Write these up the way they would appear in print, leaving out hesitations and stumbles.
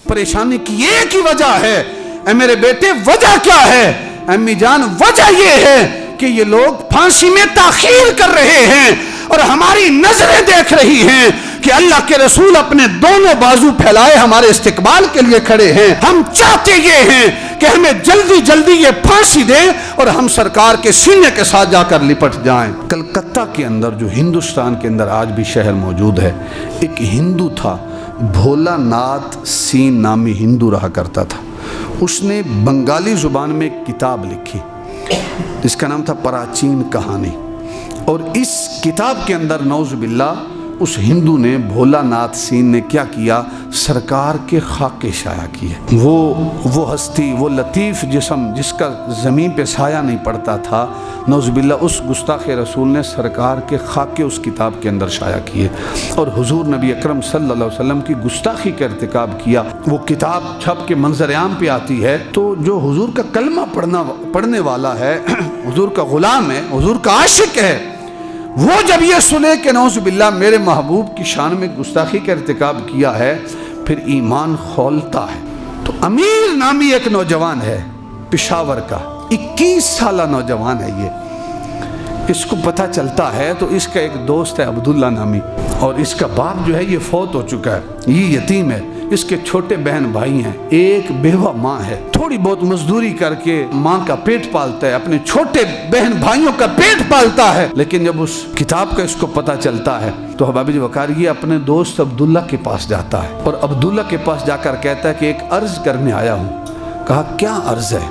परेशानी की एक ही वजह है। ऐ मेरे बेटे, वजह क्या है? अम्मी जान, वजह ये है कि ये लोग फांसी में ताखीर कर रहे हैं और हमारी नजरें देख रही हैं कि अल्लाह के रसूल अपने दोनों बाजू फैलाए हमारे इस्तिकबाल के लिए खड़े हैं। हम चाहते ये हैं कि हमें जल्दी जल्दी ये फांसी दे और हम सरकार के सीने के साथ जाकर लिपट जाएं। कलकत्ता के अंदर, जो हिंदुस्तान के अंदर आज भी शहर मौजूद है, एक हिंदू था, भोलानाथ सीन नामी हिंदू रहा करता था। उसने बंगाली जुबान में एक किताब लिखी, इसका नाम था प्राचीन कहानी। और इस किताब के अंदर नौज़ बिल्लाह उस हिंदू ने, भोलानाथ सीन ने क्या किया, सरकार के खाके शाया किए। वो हस्ती, वो लतीफ़ जिस्म जिसका ज़मीन पे साया नहीं पड़ता था, नौज़ बिल्लाह उस गुस्ताख़ रसूल ने सरकार के खाके उस किताब के अंदर शाया किए और हुजूर नबी अकरम सल्लल्लाहु अलैहि वसल्लम की गुस्ताखी का इर्तिकाब किया। वो किताब छप के मंजर आम पे आती है तो जो हुजूर का कलमा पढ़ने वाला है, हुजूर का गुलाम है, हुजूर का आशिक है, वो जब ये सुने कि नौज़ बिल्लाह मेरे महबूब की शान में गुस्ताखी का इर्तिकाब किया है, फिर ईमान खोलता है। तो अमीर नामी एक नौजवान है पेशावर का, 21 साल नौजवान है ये। इसको पता चलता है तो इसका एक दोस्त है अब्दुल्ला नामी, और इसका बाप जो है ये फौत हो चुका है, ये यतीम है। इसके छोटे बहन भाई हैं, एक बेवा माँ है, थोड़ी बहुत मजदूरी करके माँ का पेट पालता है, अपने छोटे बहन भाइयों का पेट पालता है। लेकिन जब उस किताब का इसको पता चलता है तो हबाबी वकार ये अपने दोस्त अब्दुल्ला के पास जाता है और अब्दुल्ला के पास जाकर कहता है कि एक अर्ज करने आया हूँ। कहा क्या अर्ज है?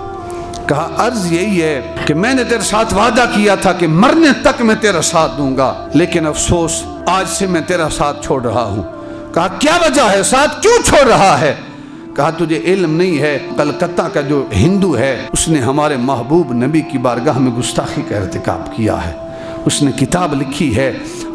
कहा अर्ज यही है कि मैंने तेरे साथ वादा किया था कि मरने तक मैं तेरा साथ दूंगा, लेकिन अफसोस आज से मैं तेरा साथ छोड़ रहा हूँ। कहा क्या वजह है, साथ क्यों छोड़ रहा है? कहा तुझे इल्म नहीं है, कलकत्ता का जो हिंदू है उसने हमारे महबूब नबी की बारगाह में गुस्ताखी का इर्तिकाब किया है, उसने किताब लिखी है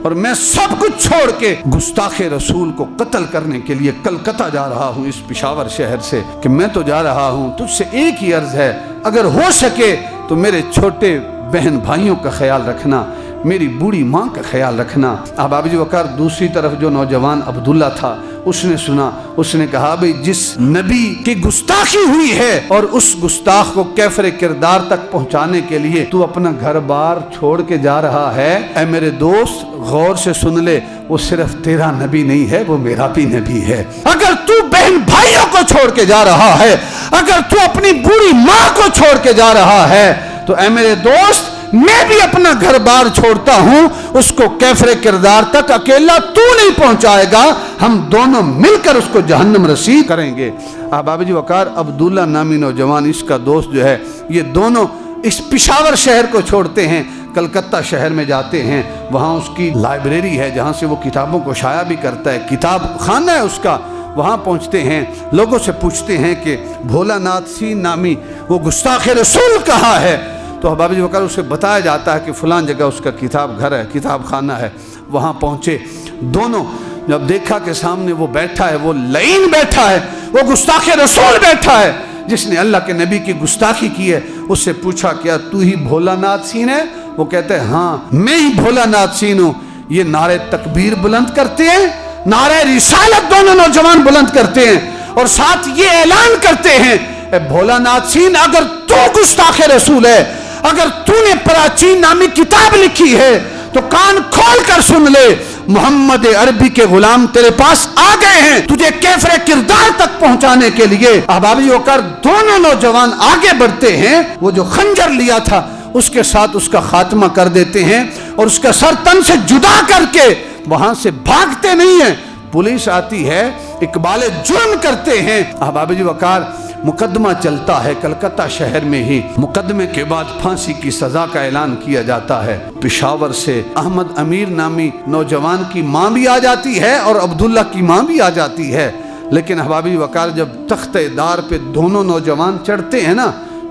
और मैं सब कुछ छोड़ के गुस्ताखे रसूल को कत्ल करने के लिए कलकत्ता जा रहा हूँ, इस पेशावर शहर से कि मैं तो जा रहा हूँ, तुझसे एक ही अर्ज है, अगर हो सके तो मेरे छोटे बहन भाइयों का ख्याल रखना, मेरी बूढ़ी माँ का ख्याल रखना। अब अबू बकर दूसरी तरफ जो नौजवान अब्दुल्ला था उसने सुना, उसने कहा भाई जिस नबी की गुस्ताखी हुई है और उस गुस्ताख को कैफरे किरदार तक पहुंचाने के लिए तू अपना घर बार छोड़ के जा रहा है, ऐ मेरे दोस्त गौर से सुन ले, वो सिर्फ तेरा नबी नहीं है, वो मेरा भी नबी है। अगर तू बहन भाइयों को छोड़ के जा रहा है, अगर तू अपनी बूढ़ी माँ को छोड़ के जा रहा है, तो ऐ मेरे दोस्त मैं भी अपना घर बार छोड़ता हूं, उसको कैफरे किरदार तक अकेला तू नहीं पहुंचाएगा, हम दोनों मिलकर उसको जहन्नम रसीद करेंगे। अहबाब जी वकार अब्दुल्ला नामी नौजवान, इसका दोस्त जो है, ये दोनों इस पेशावर शहर को छोड़ते हैं, कलकत्ता शहर में जाते हैं। वहाँ उसकी लाइब्रेरी है जहाँ से वो किताबों को शाया भी करता है, किताब खाना है उसका। वहाँ पहुँचते हैं, लोगों से पूछते हैं कि भोलानाथ सीन नामी वो गुस्ताख रसूल कहाँ है? तो अहबाब जी वकार उसे बताया जाता है कि फ़लाँ जगह उसका किताब घर है, किताब खाना है। वहाँ पहुँचे, दोनों जब देखा कि सामने वो बैठा है, वो लईन बैठा है, वो गुस्ताख रसूल बैठा है जिसने अल्लाह के नबी की गुस्ताखी की है। उससे पूछा क्या तू ही भोलानाथ सीन है? वो कहते हैं हाँ मैं ही भोलानाथ सीन हूँ। ये नारे तकबीर बुलंद करते हैं, नारे रिसालत दोनों नौजवान बुलंद करते हैं और साथ ये ऐलान करते हैं भोलानाथ सीन, अगर तू गुस्ताख रसूल है, अगर तूने प्राचीन नामी किताब लिखी है तो कान खोल कर सुन ले, मोहम्मद अरबी के गुलाम तेरे पास आ गए हैं तुझे कैफरे किरदार तक पहुंचाने के लिए। अहबाबी होकर दोनों नौजवान आगे बढ़ते हैं, वो जो खंजर लिया था उसके साथ उसका खात्मा कर देते हैं और उसका सर तन से जुदा करके वहां से भागते नहीं है। पुलिस आती है, इकबाल जुर्म करते हैं। अहबाब जी वकार मुकदमा चलता है कलकत्ता शहर में ही। मुकदमे के बाद फांसी की सजा का ऐलान किया जाता है। पेशावर से अहमद अमीर नामी नौजवान की माँ भी आ जाती है और अब्दुल्ला की माँ भी आ जाती है। लेकिन अहबाबी वकार जब तख्तेदार पे दोनों नौजवान चढ़ते हैं ना,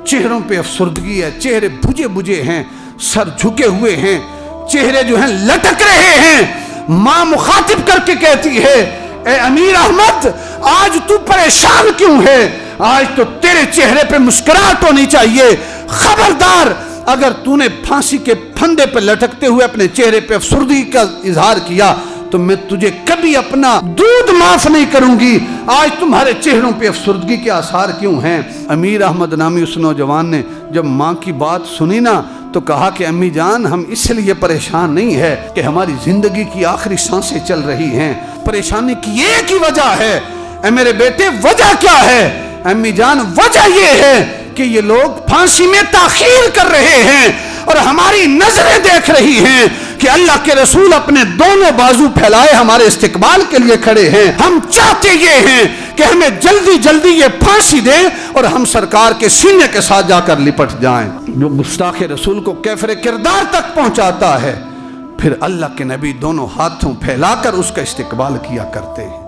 चेहरों पे अफसुर्दगी है, चेहरे बुझे बुझे हैं, सर झुके हुए हैं, चेहरे जो हैं लटक रहे हैं। माँ मुखातिब करके कहती है ए अमीर अहमद, आज तू परेशान क्यों है? आज तो तेरे चेहरे पे मुस्कुराहट होनी चाहिए। खबरदार, अगर तूने फांसी के फंदे पर लटकते हुए अपने चेहरे पे अफसुर्दगी का इजहार किया तो तो मैं तुझे कभी अपना दूध माफ नहीं करूंगी। आज तुम्हारे चेहरों पे अफसरदगी के आसार क्यों हैं? अमीर अहमद नामी उस नौजवान ने जब माँ की बात सुनी ना तो कहा कि अम्मी जान, हम इसलिए परेशान नहीं है कि हमारी जिंदगी की आखिरी सांसें चल रही हैं, परेशानी की एक ही वजह है। ऐ मेरे बेटे, वजह क्या है? अम्मी जान, वजह ये है कि ये लोग फांसी में ताखीर कर रहे हैं और हमारी नजरें देख रही हैं कि अल्लाह के रसूल अपने दोनों बाजू फैलाए हमारे इस्तिकबाल के लिए खड़े हैं। हम चाहते ये हैं कि हमें जल्दी जल्दी ये फांसी दे और हम सरकार के सीने के साथ जाकर लिपट जाएं। जो गुस्ताख रसूल को कैफरे किरदार तक पहुंचाता है, फिर अल्लाह के नबी दोनों हाथों फैलाकर उसका इस्तिकबाल किया करते हैं।